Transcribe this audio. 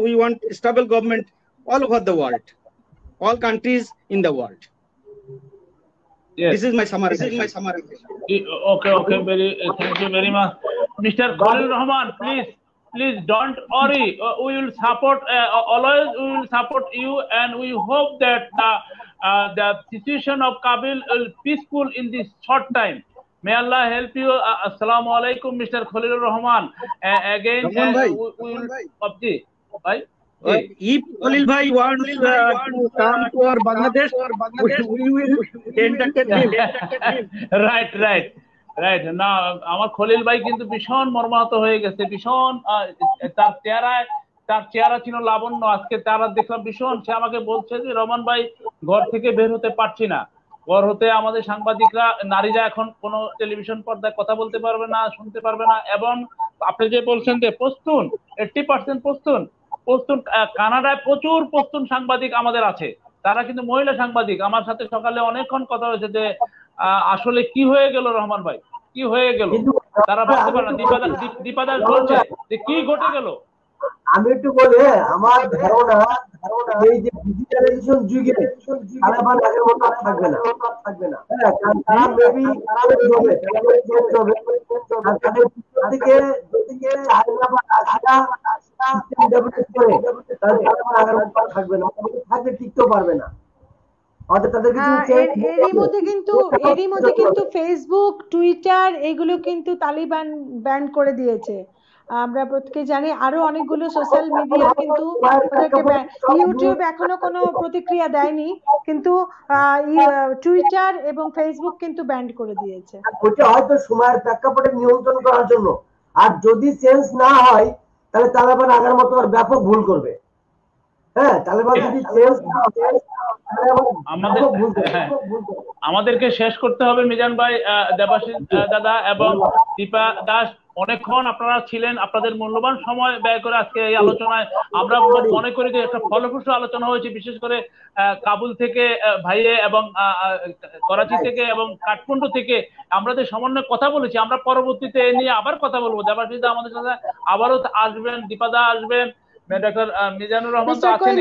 we want stable government all over the world, all countries in the world. Yes. This is my summary. Okay, thank you very much, Mr. Khalil Rahman. Please don't worry. We will support always. We will support you, and we hope that the situation of Kabul will peaceful in this short time. May Allah help you. Assalamu alaikum, Mr. Khalil Rahman. Again, we will bye. If Khalil bhai wants to come to our Bangladesh, we will entertain him. Right. না আমার খলিল ভাই কিন্তু ভীষণ মর্মাহত হয়ে গেছে, ভীষণ তার চেহারা ছিল লাবণ্য, আজকে তারা দেখলাম ভীষণ। সে আমাকে বলছে যে রহমান ভাই ঘর থেকে বের হতে পারছি না, ঘর হতে আমাদের সাংবাদিকরা নারীরা এখন কোনো টেলিভিশন পর্দায় কথা বলতে পারবে না, শুনতে পারবে না। এবং আপনি যে বলছেন যে পশতুন 80% পশতুন কানাডায় প্রচুর পশতুন সাংবাদিক আমাদের আছে, তারা কিন্তু মহিলা সাংবাদিক। আমার সাথে সকালে অনেকক্ষণ কথা হয়েছে যে আসলে কি হয়ে গেল রহমান ভাই, কি হয়ে গেল, তারা বলতে পারে না। দীপাদাস বলছে যে কি ঘটে গেল। আমি একটু বলে, আমার ধারণা এই যে ডিজিটালাইজেশন যুগে তালেবান আগের মতো থাকবে না। হ্যাঁ, কারণ তারা মেবি তাদের থেকে চায়না বা রাশিয়া ডেভেলপ করে তালেবান আগের মতো থাকবে না, থাকবে, টিকতেও পারবে না। এরই মধ্যে কিন্তু ফেসবুক, টুইটার এগুলো কিন্তু তালিবান ব্যান করে দিয়েছে। আমরা প্রত্যেকে জানি। আরো অনেকগুলো সোশ্যাল মিডিয়া কিন্তু ইউটিউব এখনো কোনো প্রতিক্রিয়া দেয়নি, কিন্তু টুইটার এবং ফেসবুক কিন্তু ব্যান করে দিয়েছে। ওটা হয়তো সময়ের প্রেক্ষাপটে নিয়ন্ত্রণ করার জন্য। আর যদি চেঞ্জ না হয় তাহলে তালেবান আগের মতো আর ব্যাপক ভুল করবে। হ্যাঁ, তালেবান যদি চেঞ্জ না হয় আমাদেরকে শেষ করতে হবে। মিজান ভাই, দেবাশিস দাদা এবং দীপা দাস, অনেকক্ষণ আপনারা ছিলেন, আপনাদের মূল্যবান সময় ব্যয় করে আজকে এই আলোচনায় আমরা মনে করি যে একটা ফলপ্রসূ আলোচনা হয়েছে। বিশেষ করে কাবুল থেকে ভাইয়ে এবং করাচি থেকে এবং কাঠমান্ডু থেকে আমরা যে সমন্বয়ে কথা বলেছি, আমরা পরবর্তীতে এ নিয়ে আবার কথা বলবো। দেবাশিস দা আমাদের সাথে আবারও আসবেন, দীপাদা আসবেন, ডক্টর মিজানুর রহমান তো আছেন।